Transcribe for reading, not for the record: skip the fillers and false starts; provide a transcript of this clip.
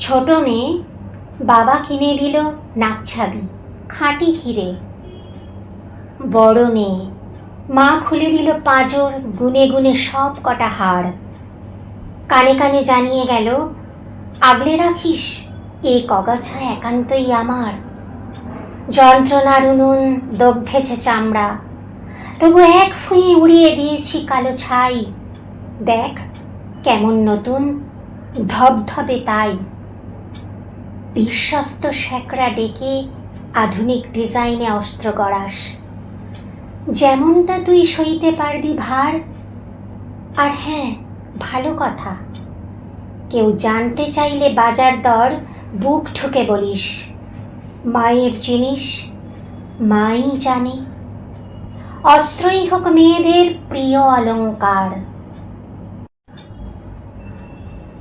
ছোট মেয়ে বাবা কিনে দিল নাকছাবি খাঁটি হিরে। বড় মেয়ে মা খুলে দিল পাঁজর গুনে গুনে সব কটা হাড়। কানে কানে জানিয়ে গেল, আগলে রাখিস এ কগাছা একান্তই আমার। যন্ত্রণার উনুন দগ্ধেছে চামড়া, তবু এক ফুঁয়ে উড়িয়ে দিয়েছি কালো ছাই। দেখ কেমন নতুন ধবধবে তাই। বিশ্বস্ত স্যাকরা ডেকে আধুনিক ডিজাইনে অস্ত্র গড়াস, যেমনটা তুই সইতে পারবি ভার। আর হ্যাঁ, ভালো কথা, কেউ জানতে চাইলে বাজার দর বুক ঠুকে বলিস, মায়ের জিনিস মাই জানে। অস্ত্রই হোক মেয়েদের প্রিয় অলংকার।